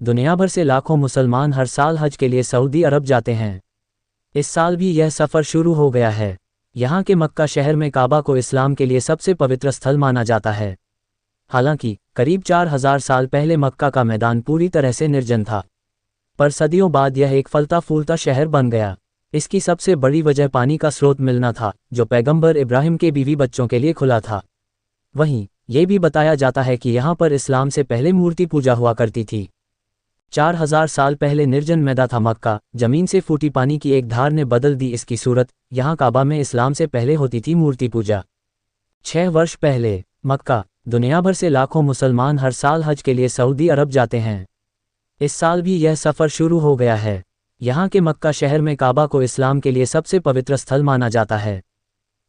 दुनिया भर से लाखों मुसलमान हर साल हज के लिए सऊदी अरब जाते हैं। इस साल भी यह सफ़र शुरू हो गया है। यहाँ के मक्का शहर में काबा को इस्लाम के लिए सबसे पवित्र स्थल माना जाता है। हालांकि करीब 4000 साल पहले मक्का का मैदान पूरी तरह से निर्जन था, पर सदियों बाद यह एक फलता फूलता शहर बन गया। इसकी सबसे बड़ी वजह पानी का स्रोत मिलना था, जो पैगंबर इब्राहिम के बीवी बच्चों के लिए खुला था। वहीं ये भी बताया जाता है कि यहाँ पर इस्लाम से पहले मूर्ति पूजा हुआ करती थी। 4000 साल पहले निर्जन मैदा था मक्का, जमीन से फूटी पानी की एक धार ने बदल दी इसकी सूरत। यहाँ काबा में इस्लाम से पहले होती थी मूर्ति पूजा। 6 वर्ष पहले मक्का, दुनिया भर से लाखों मुसलमान हर साल हज के लिए सऊदी अरब जाते हैं। इस साल भी यह सफ़र शुरू हो गया है। यहाँ के मक्का शहर में काबा को इस्लाम के लिए सबसे पवित्र स्थल माना जाता है।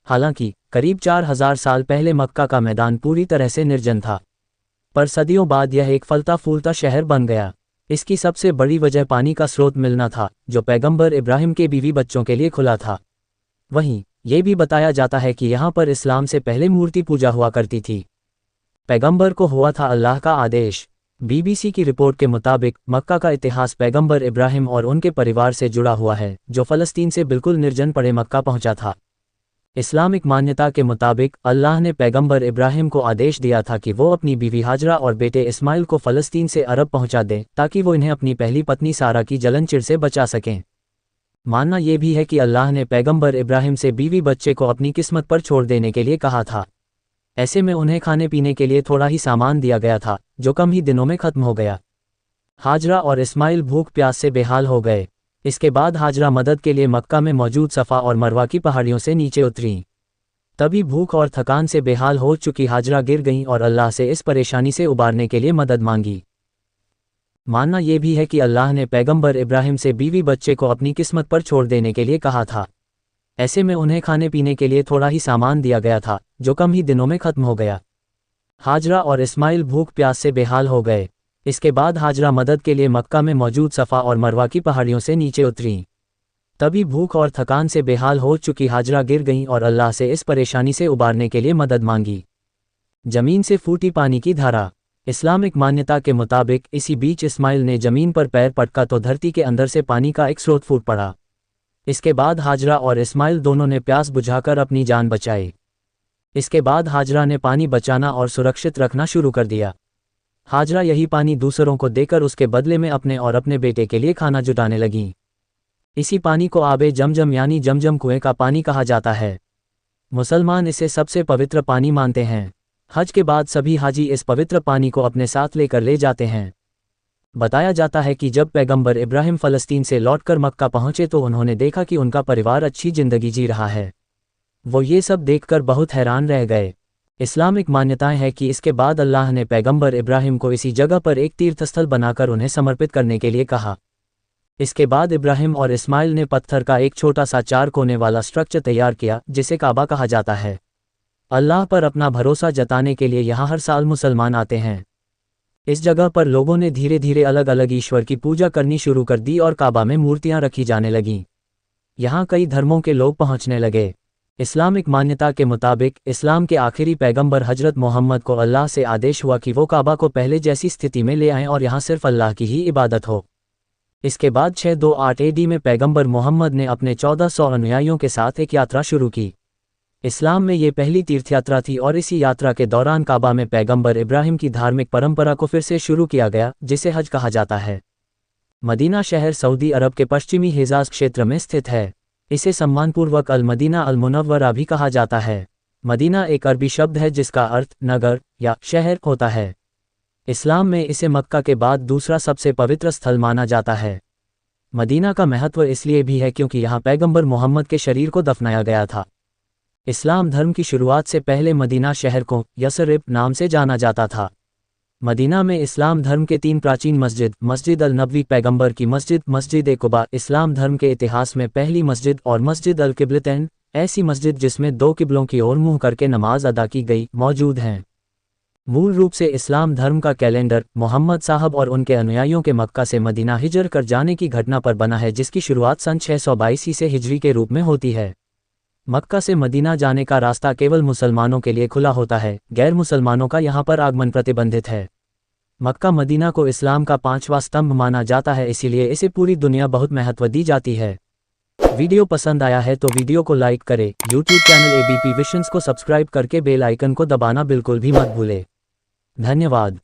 हालांकि करीब 4000 साल पहले मक्का का मैदान पूरी तरह से निर्जन था, पर सदियों बाद यह एक फलता फूलता शहर बन गया। इसकी सबसे बड़ी वजह पानी का स्रोत मिलना था, जो पैगंबर इब्राहिम के बीवी बच्चों के लिए खुला था। वहीं ये भी बताया जाता है कि यहाँ पर इस्लाम से पहले मूर्ति पूजा हुआ करती थी। पैगंबर को हुआ था अल्लाह का आदेश। BBC की रिपोर्ट के मुताबिक मक्का का इतिहास पैगंबर इब्राहिम और उनके परिवार से जुड़ा हुआ है, जो फ़लस्तीन से बिल्कुल निर्जन पड़े मक्का पहुंचा था। इस्लामिक मान्यता के मुताबिक अल्लाह ने पैगंबर इब्राहिम को आदेश दिया था कि वो अपनी बीवी हाजरा और बेटे इस्माइल को फ़लस्तीन से अरब पहुंचा दें, ताकि वो इन्हें अपनी पहली पत्नी सारा की जलन चिढ़ से बचा सकें। मानना यह भी है कि अल्लाह ने पैगंबर इब्राहिम से बीवी बच्चे को अपनी किस्मत पर छोड़ देने के लिए कहा था। ऐसे में उन्हें खाने पीने के लिए थोड़ा ही सामान दिया गया था, जो कम ही दिनों में ख़त्म हो गया। हाजरा और इस्माइल भूख प्यास से बेहाल हो गए। इसके बाद हाजरा मदद के लिए मक्का में मौजूद सफ़ा और मरवा की पहाड़ियों से नीचे उतरीं। तभी भूख और थकान से बेहाल हो चुकी हाजरा गिर गईं और अल्लाह से इस परेशानी से उबारने के लिए मदद मांगी। मानना यह भी है कि अल्लाह ने पैगंबर इब्राहिम से बीवी बच्चे को अपनी किस्मत पर छोड़ देने के लिए कहा था। ऐसे में उन्हें खाने पीने के लिए थोड़ा ही सामान दिया गया था, जो कम ही दिनों में ख़त्म हो गया। हाजरा और इस्माइल भूख प्यास से बेहाल हो गए। इसके बाद हाजरा मदद के लिए मक्का में मौजूद सफ़ा और मरवा की पहाड़ियों से नीचे उतरीं। तभी भूख और थकान से बेहाल हो चुकी हाजरा गिर गईं और अल्लाह से इस परेशानी से उबारने के लिए मदद मांगी। जमीन से फूटी पानी की धारा। इस्लामिक मान्यता के मुताबिक इसी बीच इस्माइल ने जमीन पर पैर पटका तो धरती के अंदर से पानी का एक स्रोत फूट पड़ा। इसके बाद हाजरा और इस्माइल दोनों ने प्यास बुझाकर अपनी जान बचाई। इसके बाद हाजरा ने पानी बचाना और सुरक्षित रखना शुरू कर दिया। हाजरा यही पानी दूसरों को देकर उसके बदले में अपने और अपने बेटे के लिए खाना जुटाने लगीं। इसी पानी को आबे जमजम यानी जमजम कुएं का पानी कहा जाता है। मुसलमान इसे सबसे पवित्र पानी मानते हैं। हज के बाद सभी हाजी इस पवित्र पानी को अपने साथ लेकर ले जाते हैं। बताया जाता है कि जब पैगंबर इब्राहिम फ़लस्तीन से लौटकर मक्का पहुंचे तो उन्होंने देखा कि उनका परिवार अच्छी ज़िंदगी जी रहा है। वो ये सब देखकर बहुत हैरान रह गए। इस्लामिक मान्यताएं हैं कि इसके बाद अल्लाह ने पैगंबर इब्राहिम को इसी जगह पर एक तीर्थस्थल बनाकर उन्हें समर्पित करने के लिए कहा। इसके बाद इब्राहिम और इस्माइल ने पत्थर का एक छोटा सा 4 कोने वाला स्ट्रक्चर तैयार किया, जिसे काबा कहा जाता है। अल्लाह पर अपना भरोसा जताने के लिए यहाँ हर साल मुसलमान आते हैं। इस जगह पर लोगों ने धीरे धीरे अलग अलग ईश्वर की पूजा करनी शुरू कर दी और काबा में मूर्तियां रखी जाने लगीं। यहाँ कई धर्मों के लोग पहुँचने लगे। इस्लामिक मान्यता के मुताबिक इस्लाम के आखिरी पैगंबर हजरत मोहम्मद को अल्लाह से आदेश हुआ कि वो काबा को पहले जैसी स्थिति में ले आएं और यहाँ सिर्फ अल्लाह की ही इबादत हो। इसके बाद 628 AD में पैगंबर मोहम्मद ने अपने 1400 अनुयायियों के साथ एक यात्रा शुरू की। इस्लाम में ये पहली तीर्थयात्रा थी और इसी यात्रा के दौरान काबा में पैगंबर इब्राहिम की धार्मिक परंपरा को फिर से शुरू किया गया, जिसे हज कहा जाता है। मदीना शहर सऊदी अरब के पश्चिमी हिजाज क्षेत्र में स्थित है। इसे सम्मानपूर्वक अल मदीना अल मुनव्वरा भी कहा जाता है। मदीना एक अरबी शब्द है जिसका अर्थ नगर या शहर होता है। इस्लाम में इसे मक्का के बाद दूसरा सबसे पवित्र स्थल माना जाता है। मदीना का महत्व इसलिए भी है क्योंकि यहाँ पैगंबर मोहम्मद के शरीर को दफनाया गया था। इस्लाम धर्म की शुरुआत से पहले मदीना शहर को यसरिब नाम से जाना जाता था। मदीना में इस्लाम धर्म के 3 प्राचीन मस्जिद अल नबवी पैगंबर की मस्जिद, मस्जिद कुबा इस्लाम धर्म के इतिहास में पहली मस्जिद, और मस्जिद अल किबलतैन ऐसी मस्जिद जिसमें 2 किबलों की ओर मुंह करके नमाज अदा की गई मौजूद हैं। मूल रूप से इस्लाम धर्म का कैलेंडर मोहम्मद साहब और उनके अनुयायियों के मक्का से मदीना हिजर कर जाने की घटना पर बना है, जिसकी शुरुआत सन 622 ईसे हिजरी के रूप में होती है। मक्का से मदीना जाने का रास्ता केवल मुसलमानों के लिए खुला होता है, गैर मुसलमानों का यहाँ पर आगमन प्रतिबंधित है। मक्का मदीना को इस्लाम का 5वां स्तंभ माना जाता है, इसीलिए इसे पूरी दुनिया बहुत महत्व दी जाती है। वीडियो पसंद आया है तो वीडियो को लाइक करें। यूट्यूब चैनल एबीपी विजन्स को सब्सक्राइब करके बेल आइकन को दबाना बिल्कुल भी मत भूलें। धन्यवाद।